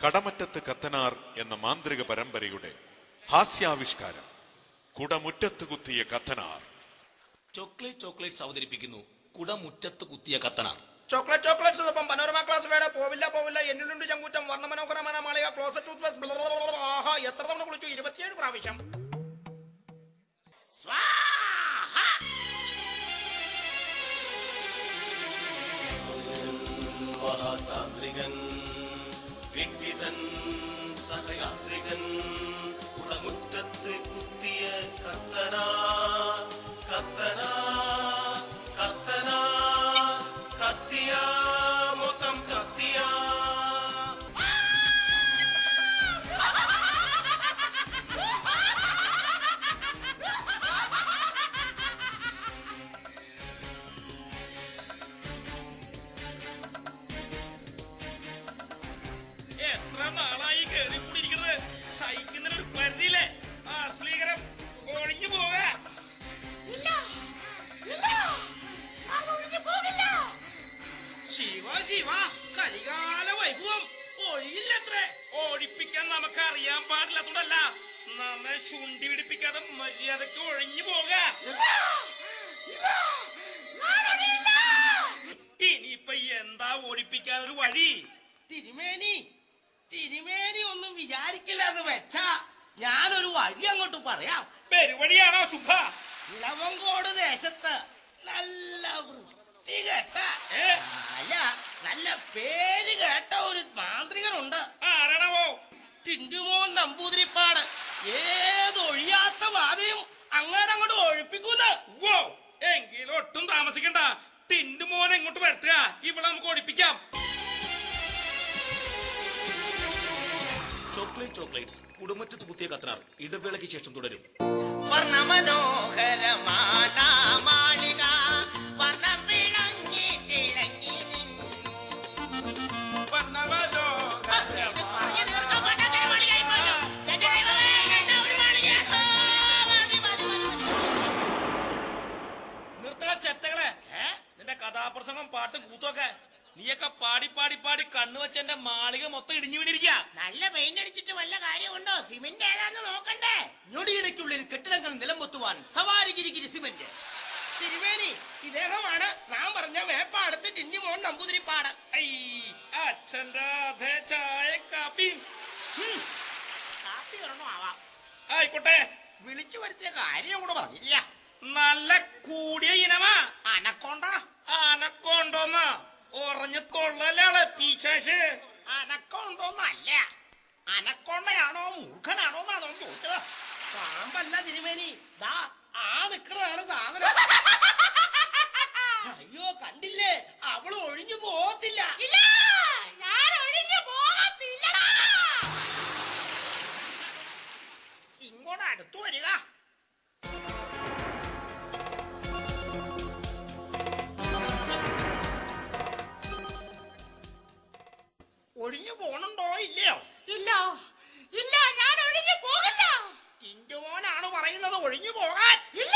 കടമറ്റത്ത് കത്തനാർ എന്ന മാന്ത്രിക പരമ്പരയുടെ ഹാസ്യാവിഷ്കാരം കുടമുറ്റത്ത് കുത്തിയ കത്തനാർ. ചോക്ലേറ്റ്സ് അവതരിപ്പിക്കുന്നു കുടമുറ്റത്ത് കുത്തിയ കത്തനാർ. ചോക്ലേറ്റ്സ് പനോരമ ക്ലാസ് വേട പോവില്ല എന്നിലുണ്ട് ചങ്കൂറ്റം വർണ്ണമനോഹരമായ മാളിക ക്ലോസറ്റ് ടൂത്ത് പേസ്റ്റ്. ആഹാ, എത്ര തവണ കുളിച്ചു? 27 പ്രാവശ്യം. മഹാതാന്ത്രികൻ വിണ്ഡിതൻ സഹയാത്രികൻ കുടമുറ്റത്ത് കുത്തിയ കത്തനാർ കത്തനാർ കത്തനാർ കത്തിയ മൊത്തം കത്തിയ. എത്ര നാളായി കേറി കൂടിയിരിക്കുന്നത്? സഹിക്കുന്നതിനൊരു പരിധിയില്ലേ? അശ്ലീകരം ഒഴിഞ്ഞു പോക. ശിവ കലികാല വൈഭവം ഒഴിയില്ലത്രേ. ഒഴിപ്പിക്കാൻ നമുക്ക് അറിയാൻ പാടില്ലാത്തതല്ല, നമ്മെ ചുണ്ടി പിടിപ്പിക്കാതെ മര്യാദക്ക് ഒഴിഞ്ഞു പോക. ഇനിയിപ്പൊ എന്താ ഒഴിപ്പിക്കാനൊരു വഴി? തിരുമേനി ഒന്നും വിചാരിക്കില്ലെന്ന് വെച്ചാ ഞാനൊരു വഴി അങ്ങോട്ട് പറയാം. പെരുവഴിയാണോ ശുഭ? ഇളവങ്കോട് ദേശത്ത് നല്ല വൃത്തികെട്ട അല്ല നല്ല പേര് കേട്ട ഒരു മാന്ത്രികനുണ്ട്. ആരാണവോ? ടിന്റുമോൻ നമ്പൂതിരിപ്പാട്. ഏതൊഴിയാത്ത വാതിലും അങ്ങോട്ട് ഒഴിപ്പിക്കുന്ന. ഓ, എങ്കിലും ഒട്ടും താമസിക്കണ്ട. ടിന്റുമോനെ ഇങ്ങോട്ട് വരുത്തുക, ഇവിടെ നമുക്ക് ഒഴിപ്പിക്കാം. ചോക്ലേറ്റ്സ് കുടമുറ്റത്ത് കുത്തിയ കത്തനാർ ഇടവേളയ്ക്ക് ശേഷം തുടരും. വർണ്ണമനോഹരമാണ് മാളിക വർണ്ണം വിളങ്ങി തിളങ്ങി നിർത്തണ ചെറ്റകളെ. നിന്റെ കഥാപ്രസംഗം പാട്ടും കൂത്തൊക്കെ നീയൊക്കെ പാടി പാടി പാടി കണ്ണുവെച്ചെന്റെ മാളിക മൊത്തം ഇടിഞ്ഞു വീണിരിക്ക. നല്ല പെയിന്റ് അടിച്ചിട്ട് വല്ല കാര്യമുണ്ടോ? സിമന്റ് ഏതാന്ന് നോക്കണ്ടേ? ഞൊടിയിടയ്ക്കുള്ളിൽ കെട്ടിടങ്ങൾ നിലംപൊത്തുവാൻ സവാരിഗിരിഗിരി സിമന്റ്. തിരുമേനി, ഇദ്ദേഹമാണ് നാം പറഞ്ഞ മേപ്പാടത്ത് ടിന്റുമോൻ നമ്പൂതിരിപ്പാട്. അച്ഛന്റെ അതേ ചായ കാപ്പിയും കാപ്പി വരണോ ആവാം. ആയിക്കോട്ടെ. വിളിച്ചു വരുത്തിയ കാര്യം കൂടെ പറഞ്ഞില്ല. നല്ല കൂടിയ ഇനമാ. അനക്കൊണ്ട അനക്കൊണ്ടോന്നാ ഉറഞ്ഞു തൊള്ളലാണ് പീശാശ്. അനക്കൊണ്ടോന്നല്ല, അനക്കൊണ്ടയാണോ മൂർഖനാണോ എന്നാ ചോദിച്ചത്. പാമ്പല്ല തിരുമേനി, ദാ ആ നിക്കണതാണ് സാധനം. അയ്യോ, കണ്ടില്ലേ? അവള് ഒഴിഞ്ഞു പോകത്തില്ല. ഇങ്ങോട്ട് അടുത്തു വരിക. ഒഴിഞ്ഞു പോണുണ്ടോ ഇല്ലയോ? ഇല്ല, ഞാൻ ഒഴിഞ്ഞു പോകില്ല. ടിന്റുമോനാണ് പറയുന്നത് ഒഴിഞ്ഞു പോകാൻ. ഇല്ല,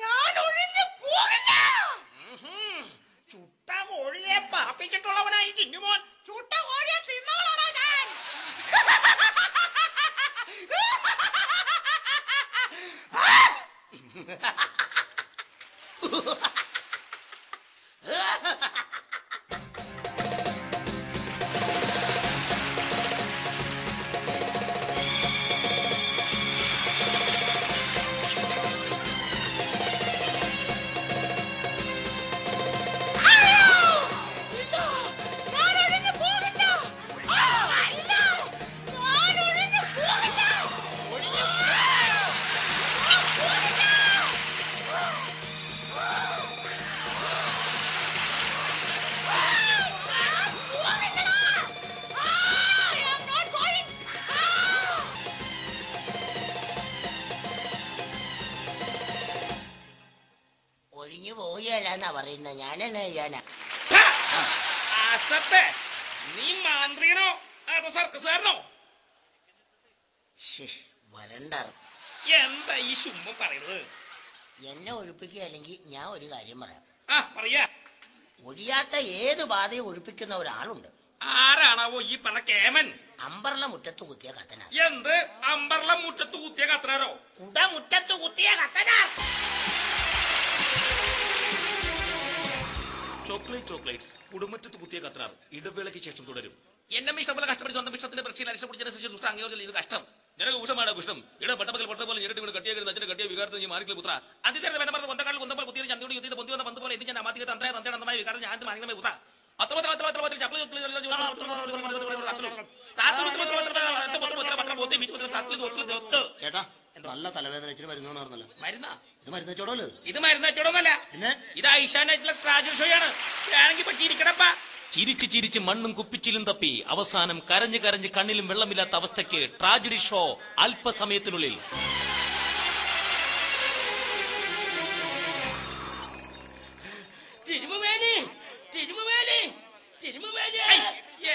ഞാൻ ഒഴിഞ്ഞു പോകില്ല. ചുട്ട കോഴിയെ പറപ്പിച്ചിട്ടുള്ളവനായി ടിന്റുമോൻ. ചുട്ട കോഴിയെ തിന്നോളാണോ ഞാൻ? ഒഴിഞ്ഞു പോവുകയല്ലെന്നാ പറയുന്നത്. ഞാനെന്നാ ചെയ്യാനാ? അസത്തെ, നീ മാന്ത്രികനോ അതോ സർക്കസാരനോ? വരണ്ട. എന്താ ഈ ശുംഭം പറയുന്നത്? എന്നെ ഒഴിപ്പിക്കുക അല്ലെങ്കിൽ ഞാൻ ഒരു കാര്യം പറയാം. പറയാ. ഒഴിയാത്ത ഏത് ബാധയും ഒഴിപ്പിക്കുന്ന ഒരാളുണ്ട്. ആരാണാവോ ഈ പറഞ്ഞ കേമൻ? അമ്പർല മുറ്റത്ത് കുത്തിയ കത്തനാർ. എന്ത് അമ്പർല മുറ്റത്ത് കുത്തിയ കത്തനാരോ? കുട മുറ്റത്ത് കുത്തിയ കത്തനാർ. ചോക്ലേറ്റ്സ് കുടുംബറ്റത്ത് കുത്തിയ കത്തനാർ ഇടവേളയ്ക്ക് ശേഷം തുടരും. എന്നെ ഇഷ്ടംപോലെ കഷ്ടപ്പെട്ട് സ്വന്തം ഇഷ്ടത്തിന്റെ പ്രശ്നം രക്ഷപ്പെടുത്തി ദുഷ്ട അംഗീകരിച്ചില്ല. ഇത് കഷ്ടം. നിനക്ക് കുഷമാണ് കുഷ്ടം. ഇവിടെ പട്ടപ്പകൽ പൊട്ട പോലെ ഇരട്ടി വീട് കട്ടിയ അച്ഛന്റെ കട്ടിയ വികാരത്തിൽ ഈ മാറിക്കൽ പുത്ര അതിഥേരെ വേണ്ട പറഞ്ഞ കൊന്തക്കാളിൽ കൊന്തപ്പോൾ കുത്തിയ ചന്തയോട് യുദ്ധ പൊന്തി വന്ന പന്ത് പോലെ ഇത് ഞാൻ അമാതിക തന്ത്രയ തന്ത്രമായ വികാരം ഞാൻ മാറിക്കണമേ പുത്ര ചേട്ടാ നല്ല തലവേദന ഇച്ചിരി മരുന്നോന്നല്ല. മരുന്നാ? ഇത് മരുന്ന് വെച്ചോടല്ലോ. ഇത് മരുന്ന് വെച്ചോടൊന്നല്ല, പിന്നെ ഇത് ഐഷാനായിട്ടുള്ള ട്രാജഡി ഷോയാണ്. വേണമെങ്കിൽ ഇപ്പൊ ചിരിക്കണപ്പാ. ചിരിച്ച് ചിരിച്ച് മണ്ണും കുപ്പിച്ചിലും തപ്പി അവസാനം കരഞ്ഞ് കരഞ്ഞ് കണ്ണിലും വെള്ളമില്ലാത്ത അവസ്ഥയ്ക്ക് ട്രാജഡി ഷോ അല്പസമയത്തിനുള്ളിൽ.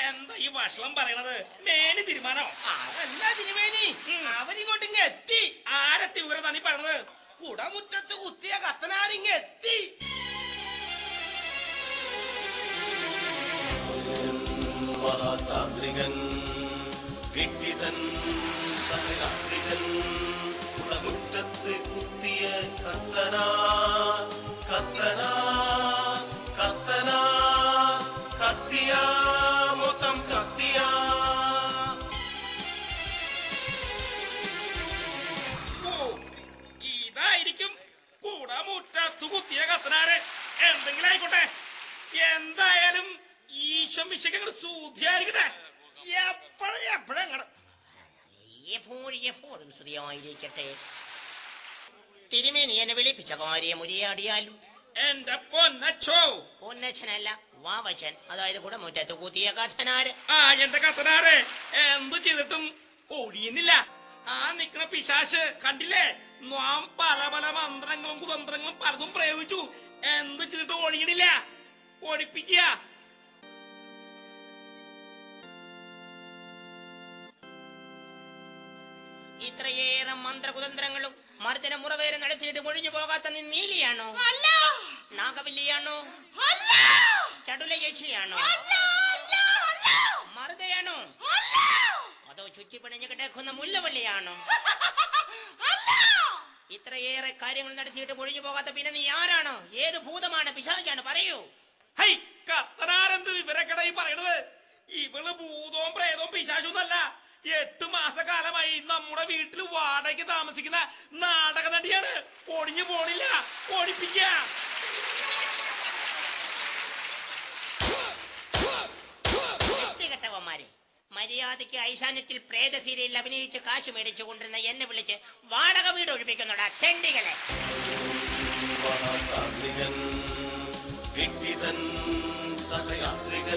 എന്താ ഈ ഭക്ഷണം പറയണത്? മേനി തീരുമാനോ? അതല്ല തിരുമേനി, അവനിങ്ങോട്ട് ഇങ്ങ് എത്തി. ആരെത്തി വിവരം നീ പറഞ്ഞത്? കുടമുറ്റത്ത് കുത്തിയ കത്തനാരിങ്ങ് എത്തി. മഹാതാന്ത്രികൻ വിട്ടിതൻ സഹയാത്രികൻ കുടമുറ്റത്ത് കുത്തിയ കത്തനാ കത്തനാ കത്തനാ കത്തിയ മൊത്തം കത്തിയ. ഇതായിരിക്കും കുടമുറ്റത്ത് കുത്തിയ കത്തനാര്. എന്തെങ്കിലും ആയിക്കോട്ടെ, എന്തായാലും ഈശോ മിശിക്ക് സൂധ്യായിരിക്കട്ടെ. എപ്പോഴും സ്തുതിയായിരിക്കട്ടെ. തിരുമേനി എന്നെ വിളിപ്പിച്ച കാര്യം ഉരിയാടിയാലും എന്റെ പൊന്നച്ചോ. പൊന്നച്ഛനല്ല, വാവച്ചൻ, അതായത് കുടമുറ്റത്ത് കുത്തിയ കത്തനാര്. ആ എന്റെ കത്തനാരെ എന്ത് ചെയ്തിട്ടും ഒഴിയുന്നില്ല. ആ നിക്കണ പിശാശ് കണ്ടില്ലേ? നാം പല പല മന്ത്രങ്ങളും കുതന്ത്രങ്ങളും പലതും പ്രയോഗിച്ചു. എന്ത് ചെയ്തിട്ടും ഒഴിയണില്ല. ഒഴിപ്പിക്കുക. ഇത്രയേറെ മന്ത്രകുതന്ത്രങ്ങളും മർദ്ദന മുറവേറെ നടത്തിയിട്ട് ഒഴിഞ്ഞു പോകാത്ത നീലിയാണോ? അല്ല. നാഗവല്ലിയാണോ? അല്ല. ചടുലയക്ഷിയാണോ? അല്ല. മറുതയാണോ? അല്ല. അതോ ചുറ്റിപ്പിണഞ്ഞു കിടക്കുന്ന മുല്ലവള്ളിയാണോ? അല്ല. ഇത്രയേറെ കാര്യങ്ങൾ നടത്തിയിട്ട് ഒഴിഞ്ഞു പോകാത്ത പിന്നെ നീ ആരാണോ? ഏത് ഭൂതമാണ്, പിശാചാണ്? പറയൂ. ഹൈ, കത്തനാരെന്ത് വിവരക്കടായി പറയണത്? ഇവള് ഭൂതവും പ്രേതവും പിശാചൊന്നല്ല. 8 മാസക്കാലമായി നമ്മുടെ വീട്ടിൽ വാടകയ്ക്ക് താമസിക്കുന്ന നാടക നടിയാണ്. ഒഴിഞ്ഞു പോണില്ല. ഒഴിപ്പിക്ക. വൃത്തികെട്ടവന്മാരെ, മര്യാദയ്ക്ക് ഐശാനെറ്റിൽ പ്രേത സീരിയലിൽ അഭിനയിച്ച് കാശ് മേടിച്ചു കൊണ്ടിരുന്ന എന്നെ വിളിച്ച് വാടക വീട് ഒഴിപ്പിക്കുന്നുടാ തെണ്ടികളെ. സഹയാത്രികൻ